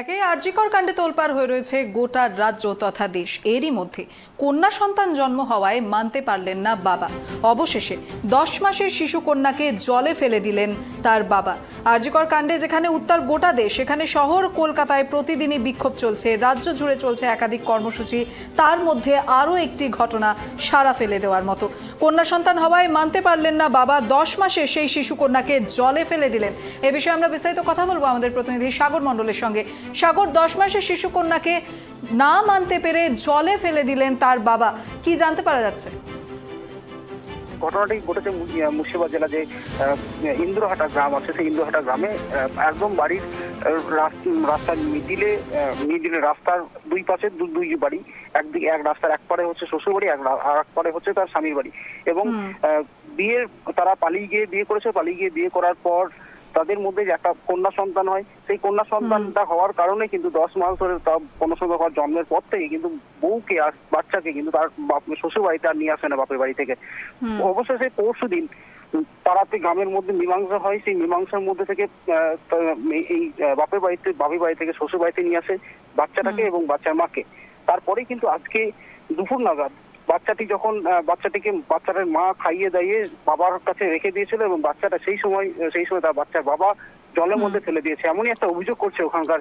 একেই আরজিকর কাণ্ডে তোলপাড় হয়ে রয়েছে গোটা রাজ্য তথা দেশ। এরই মধ্যে কন্যা সন্তান জন্ম হওয়ায় মানতে পারলেন না বাবা। অবশেষে 10 মাসের শিশু কন্যাকে জলে ফেলে দিলেন তার বাবা। আরজিকর কাণ্ডে যেখানে উত্তাল গোটা দেশ, সেখানে শহর কলকাতায় প্রতিদিনই বিক্ষোভ চলছে, রাজ্য জুড়ে চলছে একাধিক কর্মসূচি। তার মধ্যে আরও একটি ঘটনা সাড়া ফেলে দেওয়ার মতো। কন্যা সন্তান হওয়ায় মানতে পারলেন না বাবা, 10 মাসে সেই শিশু কন্যাকে জলে ফেলে দিলেন। এ বিষয়ে আমরা বিস্তারিত কথা বলবো আমাদের প্রতিনিধি সাগর মণ্ডলের সঙ্গে। সাগর, 10 মাসের শিশু কন্যাকে না মানতে পেরে জলে ফেলে দিলেন তার বাবা, কি জানতে পারা যাচ্ছে? ঘটনাটি ঘটেছে মুর্শিদাবাদ জেলা যে ইন্দ্রহাটা গ্রাম আছে, সেই ইন্দ্রহাটা গ্রামে একদম বাড়ির রাস্তার মিডিলে রাস্তার দুই পাশে দুই বাড়ি। একদিকে এক রাস্তার এক পারে হচ্ছে শ্বশুর বাড়ি, আর এক পারে হচ্ছে তার স্বামীর বাড়ি। এবং তারা পালিয়ে গিয়ে বিয়ে করেছে। পালিয়ে গিয়ে বিয়ে করার পর তাদের মধ্যে যে একটা কন্যা সন্তান হয়, সেই কন্যা সন্তানটা হওয়ার কারণে কিন্তু 10 মাস ধরে তার কন্যা সন্তান হওয়ার জন্মের পর থেকে কিন্তু বউকে আর বাচ্চাকে কিন্তু তার শ্বশুর বাড়িতে আর নিয়ে আসে না বাপের বাড়ি থেকে। অবশেষে পরশু দিন পাড়াতে গ্রামের মধ্যে মীমাংসা হয়। সেই মীমাংসার মধ্যে থেকে এই বাপের বাড়ি থেকে শ্বশুর বাড়িতে নিয়ে আসে বাচ্চাটাকে এবং বাচ্চার মাকে। তারপরেই কিন্তু আজকে দুপুর নাগাদ বাচ্চাটার মা খাইয়ে দাইয়ে বাবার কাছে রেখে দিয়েছিল এবং বাচ্চাটা সেই সময় তার বাচ্চার বাবা জলের মধ্যে ফেলে দিয়েছে, এমনই একটা অভিযোগ করছে ওখানকার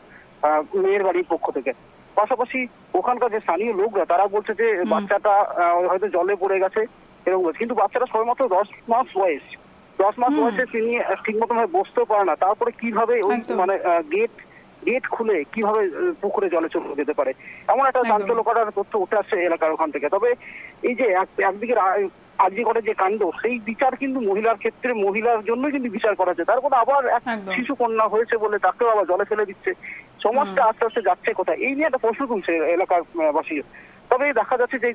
মেয়ের বাড়ির পক্ষ থেকে। পাশাপাশি ওখানকার যে স্থানীয় লোকরা তারা বলছে যে বাচ্চাটা হয়তো জলে পড়ে গেছে এবং কিন্তু বাচ্চাটা সবেমাত্র 10 মাস বয়স। 10 মাস বয়সে তিনি ঠিক মতো ভাবে বসতেও পারে না। তারপরে কিভাবে ওই গেট খুলে কিভাবে পুকুরে জলে চলে যেতে পারে, এমন একটা চাঞ্চল্যকর তথ্য উঠে আসছে এলাকার ওখান থেকে। তবে এই যে একদিকে আরজিকরের যে কাণ্ড, সেই বিচার কিন্তু মহিলার ক্ষেত্রে মহিলার জন্যই কিন্তু বিচার করা হচ্ছে। তারপর আবার এক শিশু কন্যা হয়েছে বলে তাকেও আবার জলে ফেলে দিচ্ছে। সমাজটা আস্তে আস্তে যাচ্ছে কোথায়, এই নিয়ে একটা প্রশ্ন তুলছে এলাকার বাসী। তবে দেখা যাচ্ছে যে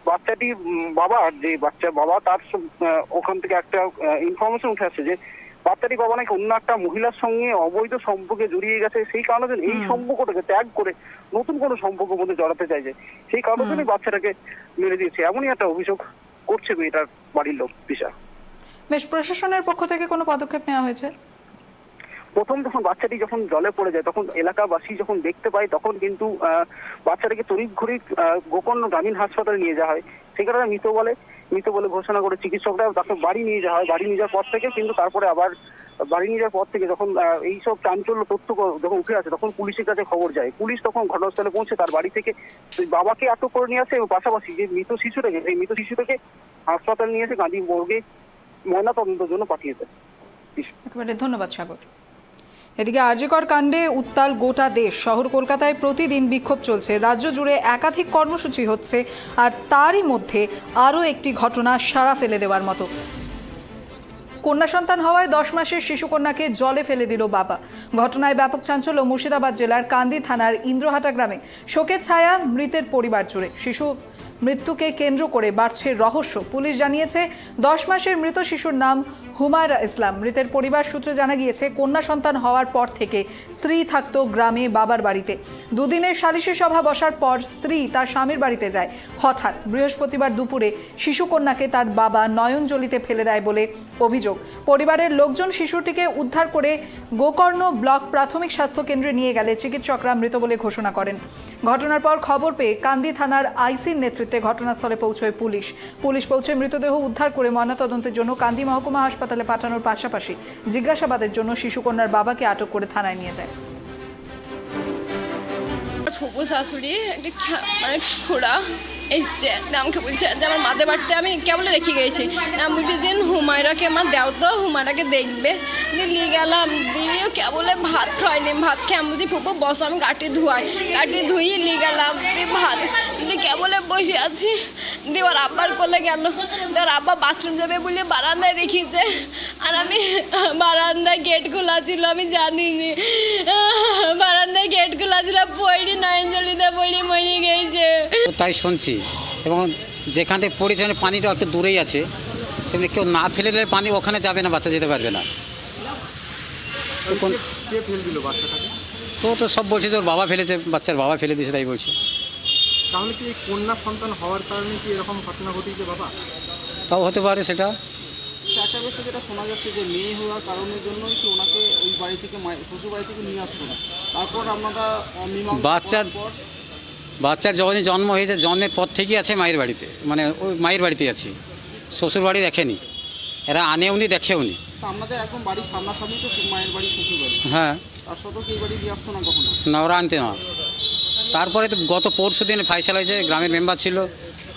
বাচ্চাটির বাবা তার ওখান থেকে একটা ইনফরমেশন উঠে আসছে যে বাচ্চাটি বাবা নাকি অন্য একটা মহিলার সঙ্গে অবৈধ সম্পর্কে জড়িয়ে গেছে। সেই কারণে এই সম্পর্কটাকে ত্যাগ করে নতুন কোনো সম্পর্কের মধ্যে জড়াতে চাইছে, সেই কারণে বাচ্চাটাকে মেরে দিয়েছে, এমনই একটা অভিযোগ করছে মেয়েটার বাড়ির লোক। দিশা, বেশ, প্রশাসনের পক্ষ থেকে কোনো পদক্ষেপ নেওয়া হয়েছে? প্রথম যখন বাচ্চাটি জলে পড়ে যায়, তখন এলাকাবাসী যখন দেখতে পায়, তখন কিন্তু বাচ্চাটাকে তড়িঘড়ি গোকর্ণ গ্রামীণ হাসপাতালে নিয়ে যাওয়া হয়। সেখানে মৃত বলে ঘোষণা করে চিকিৎসকরা তাকে বাড়ি নিয়ে যাওয়া হয়। বাড়ি নিয়ে যাওয়ার পর থেকে কিন্তু যখন এইসব চাঞ্চল্য তথ্য যখন উঠে আসে, তখন পুলিশের কাছে খবর যায়। পুলিশ তখন ঘটনাস্থলে পৌঁছে তার বাড়ি থেকে বাবাকে আটক করে নিয়ে আসে এবং পাশাপাশি যে মৃত শিশুটাকে হাসপাতালে নিয়ে এসে গান্ধী মর্গে ময়নাতদন্তের জন্য পাঠিয়েছে। একেবারে ধন্যবাদ সাগর। এদিকে আরজিকর কাণ্ডে উত্তাল গোটা দেশ। শহর কলকাতায় প্রতিদিন বিক্ষোভ চলছে, রাজ্য জুড়ে একাধিক কর্মসূচি হচ্ছে, আর তারই মধ্যে আরও একটি ঘটনা সাড়া ফেলে দেওয়ার মতো। কন্যা সন্তান হওয়ায় 10 মাসের শিশু কন্যাকে জলে ফেলে দিল বাবা। ঘটনায় ব্যাপক চাঞ্চল্য মুর্শিদাবাদ জেলার কান্দি থানার ইন্দ্রহাটা গ্রামে। শোকের ছায়া মৃতের পরিবার জুড়ে। শিশু মৃত্যুকে কেন্দ্র করে বাড়ছে রহস্য। পুলিশ জানিয়েছে 10 মাসের মৃত শিশুর নাম হুমায়রা ইসলাম। মৃতের পরিবার সূত্রে জানা গিয়েছে, কন্যা সন্তান হওয়ার পর থেকে স্ত্রী থাকতো গ্রামে বাবার বাড়িতে। দুদিনের সালিশি সভা বসার পর স্ত্রী তার স্বামীর বাড়িতে যায়। হঠাৎ বৃহস্পতিবার দুপুরে শিশু কন্যাকে তার বাবা নয়নজলিতে ফেলে দেয় বলে অভিযোগ। পরিবারের লোকজন শিশুটিকে উদ্ধার করে গোকর্ণ ব্লক প্রাথমিক স্বাস্থ্য কেন্দ্রে নিয়ে গেলে চিকিৎসকরা মৃত বলে ঘোষণা করেন। ঘটনার পর খবর পেয়ে কান্দি থানার আইসির নেতৃত্বে ঘটনাস্থলে পৌঁছয় পুলিশ পৌঁছে মৃতদেহ উদ্ধার করে ময়নাতদন্তের জন্য কান্দি মহকুমা হাসপাতালে পাঠানোর পাশাপাশি জিজ্ঞাসাবাদের জন্য শিশুকন্যার বাবাকে আটক করে থানায় নিয়ে যায়। ফুপু শাশুড়ি মানে খুড়া এসছে, আমাকে বলছে যে আমার মাদের বাড়িতে আমি কেবল রেখে গেছি। আমি বলছি যে হুমায়রাকে আমার দেও তো, হুমায়রাকে দেখবে। নিয়ে গেলাম, দিয়ে কেবলে ভাত খাওয়াইনি। ভাত খেয়ে আমি বলছি ফুপু বস, আমি গাটি ধুইয়ে নিয়ে গেলাম। দিয়ে ভাত দিয়ে কেবলে বসে আছি। দিয়ে ওর আব্বার কোলে গেল, ওর আব্বা বাথরুম যাবে বলে বারান্দায় রেখেছে। আর আমি বারান্দায় গেট খোলা ছিল, আমি জানিনি বারান্দায় গেট খোলা ছিল। পড়ি নয়নজলিতে পড়ি মরে গেছে তাই শুনছি। এবং যেখান থেকে পড়েছে পানিটা একটু দূরেই আছে, তেমনি কেউ না ফেলে দিলে পানি ওখানে যাবে না, বাচ্চা যেতে পারবে না। তো সব বলছে যে ওর বাবা ফেলেছে, বাচ্চার বাবা ফেলে দিয়েছে, তাই বলছে। তাহলে কি কন্যা সন্তান হওয়ার কারণে কি এরকম ঘটনা ঘটেছে বাবা? তাও হতে পারে সেটা। একটা বিষয় যেটা শোনা যাচ্ছে যে মেয়ে হওয়ার কারণের জন্যই কি ওনাকে ওই বাড়ি থেকে শ্বশুর বাড়ি থেকে নিয়ে আসতো না, তারপর আপনারা মীমাংসা বাচ্চার করার পর বাচ্চার যখনই জন্ম হয়েছে জন্মের পর থেকেই আছে মায়ের বাড়িতে, মানে ওই মায়ের বাড়িতেই আছে, শ্বশুর বাড়ি দেখেনি, এরা আনেওনি দেখেওনি। তা আপনাদের একদম বাড়ির সামনাসামনি তো মায়ের বাড়ি শ্বশুর বাড়ি, হ্যাঁ, তার সত্ত্বেও কি এই বাড়ি নিয়ে আসতো না কখনো? না ওরা আনতে না। তারপরে তো গত পরশু দিন ফাইসালা হয়েছে, গ্রামের মেম্বার ছিল,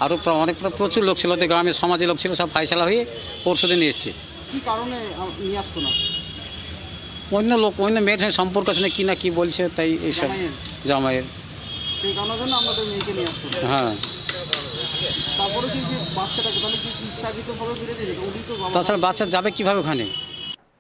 আরও অনেক প্রচুর লোক ছিল, ওদের গ্রামের সমাজের লোক ছিল, সব ফাইসালা হয়ে পরশু দিন এসছে। কি কারণে নিয়ে আসতো না? অন্য লোক, অন্য মেয়ের সঙ্গে সম্পর্ক আছে না কি না কি বলছে, তাই এইসব জামাইয়ের? জামাইয়ের। সেই কারণের জন্য আমাদের মেয়েকে নিয়ে আসতো না। হ্যাঁ, তারপরে কি যে বাচ্চাটাকে তাহলে কি ইচ্ছাকৃতভাবে ফিরে দিয়ে যেত? উনি তো বাবা তাছাড়া বাচ্চা যাবে কীভাবে ওখানে?